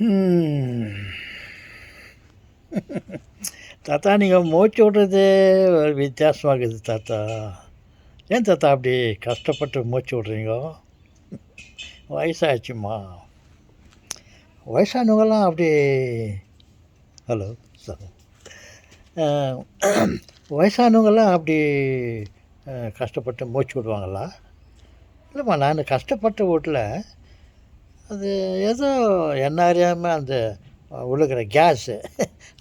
ம். தாத்தா நீங்கள் மூச்சு விடுறது ஒரு வித்தியாசமா இருக்குது தாத்தா. ஏன் தாத்தா அப்படி கஷ்டப்பட்டு மூச்சு விட்றீங்க? வயசாச்சும்மா. வயசானவங்கலாம் அப்படி ஹலோ சார். வயசானவங்கலாம் அப்படி கஷ்டப்பட்டு மூச்சு விடுவாங்களா? இல்லைம்மா, நான் கஷ்டப்பட்டு விடல. அது ஏதோ என்ன அறியாமல் அந்த விழுகிற கேஸு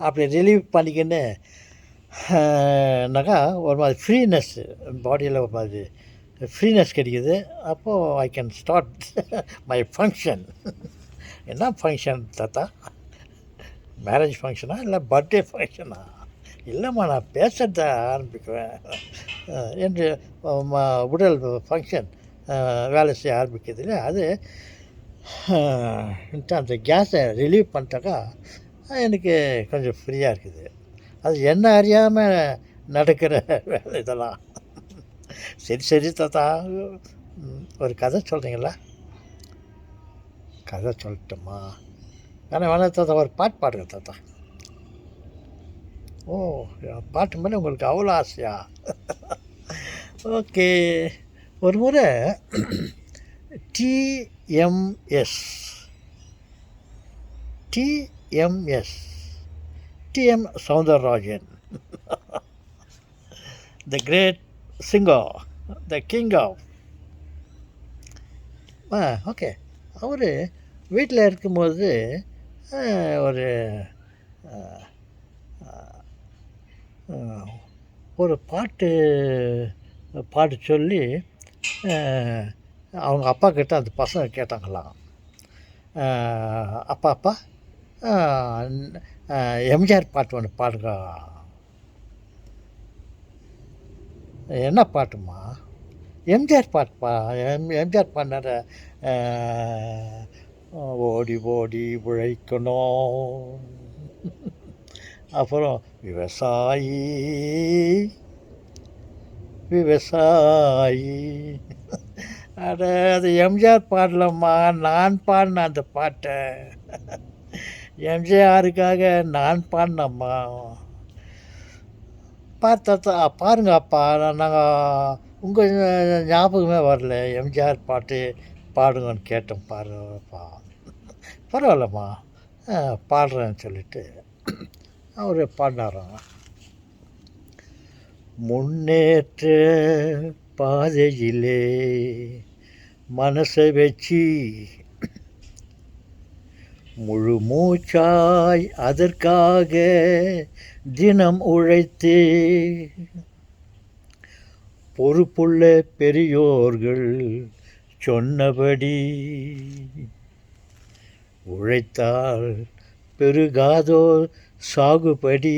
அப்படி ரிலீவ் பண்ணிக்கின்னு னாக்கா ஒரு மாதிரி ஃப்ரீனஸ்ஸு பாடியில் ஒரு மாதிரி ஃப்ரீனஸ் கிடைக்குது. அப்போது I can start my function. என்ன ஃபங்க்ஷன் தாத்தா? மேரேஜ் ஃபங்க்ஷனா இல்லை பர்த்டே ஃபங்க்ஷனா? இல்லைம்மா, நான் பேசுகிறத ஆரம்பிக்குவேன் என்று உடல் ஃபங்க்ஷன் வேலை செய்ய ஆரம்பிக்கிறது இல்லையா, அது அந்த கேஸை ரிலீவ் பண்ணிட்டாக்கா எனக்கு கொஞ்சம் ஃப்ரீயாக இருக்குது. அது என்ன அறியாமல் நடக்கிற வேலை இதெல்லாம். சரி சரி தாத்தா, ஒரு கதை சொல்கிறீங்களா? கதை சொல்லட்டுமா? வேணாம் தாத்தா, ஒரு பாட்டு பாடுங்க தாத்தா. ஓ, பாட்டு மேலே உங்களுக்கு அவ்வளோ ஆசையா? ஓகே. ஒரு முறை TMS TM Soundararajan, the great singer, the king of okay, அவர் வீட்டில் இருக்கும்போது ஒரு ஒரு பாட்டு பாட சொல்லி அவங்க அப்பா கிட்ட அந்த பசங்க கேட்டாங்களாம். அப்பா எம்ஜிஆர் பாட்டு ஒன்று பாடுங்க. என்ன பாட்டுமா? எம்ஜிஆர் பாட்டுப்பா. எம்ஜிஆர் பாடினார ஓடி ஓடி உழைக்கணும், அப்புறம் விவசாயி விவசாயி. அட, அது எம்ஜிஆர் பாடலம்மா, நான் பாடின அந்த பாட்டை. எம்ஜிஆருக்காக நான் பாடினம்மா. பார்த்தா பாருங்க அப்பா, நாங்கள் உங்கள் ஞாபகமே வரல, எம்ஜிஆர் பாட்டு பாடுங்கன்னு கேட்டோம் பாருப்பா. பரவாயில்லம்மா, பாடுறேன்னு சொல்லிட்டு அவர் பாடினாராம். முன்னேற்ற பாதையிலே மனசை வச்சு முழு மூச்சாய் அதற்காக தினம் உழைத்து பொறுப்புள்ள பெரியோர்கள் சொன்னபடி உழைத்தால் பெருகாதோ சாகுபடி.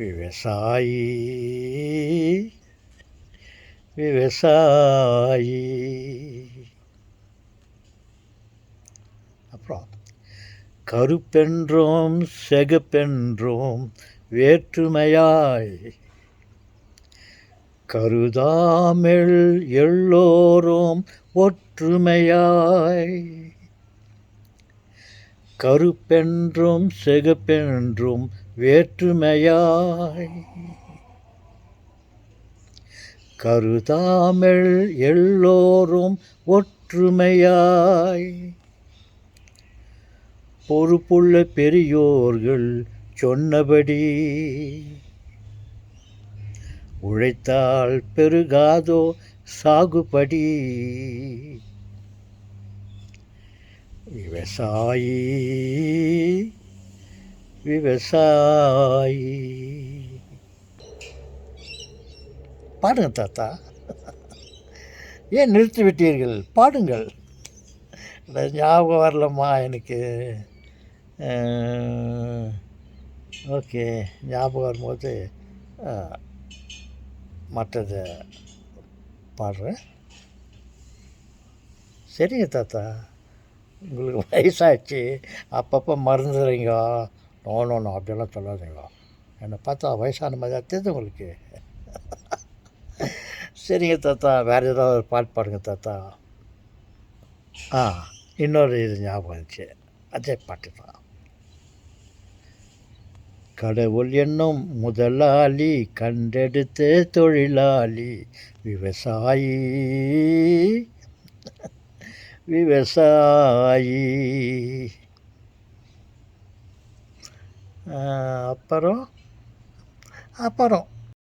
விவசாயி விவசாயி. அப்புறம் கருப்பென்றோம் செகப்பென்றோம் வேற்றுமையாய் கருதாமல் எல்லோரும் ஒற்றுமையாய். கருப்பென்றும் செகப்பென்றும் வேற்றுமையாய் கருதாமல் எல்லோரும் ஒற்றுமையாய் பொறுப்புள்ள பெரியோர்கள் சொன்னபடி உழைத்தால் பெருகாதோ சாகுபடி. விவசாயி விவசாயி. பாடுங்க தாத்தா, ஏன் நிறுத்தி விட்டீர்கள்? பாடுங்கள். ஞாபகம் வரலம்மா எனக்கு. ஓகே, ஞாபகம் வரும்போது மற்றதை பாடுறேன். சரிங்க தாத்தா, உங்களுக்கு வயசாச்சு, அப்பப்போ மறந்துடுறீங்க. நோ அப்படியெல்லாம் சொல்லாதீங்க. என்னை பார்த்தா வயசான மாதிரி தெரியுது உங்களுக்கு. சரிங்க தாத்தா, வேறு ஏதாவது ஒரு பாட்டு பாடுங்க தாத்தா. இன்னொரு இது ஞாபகம் வந்துச்சு. அதே பாட்டு தான். கடவுள் என்னும் முதலாளி கண்டெடுத்த தொழிலாளி விவசாயி விவசாயி. அப்புறம் அப்புறம்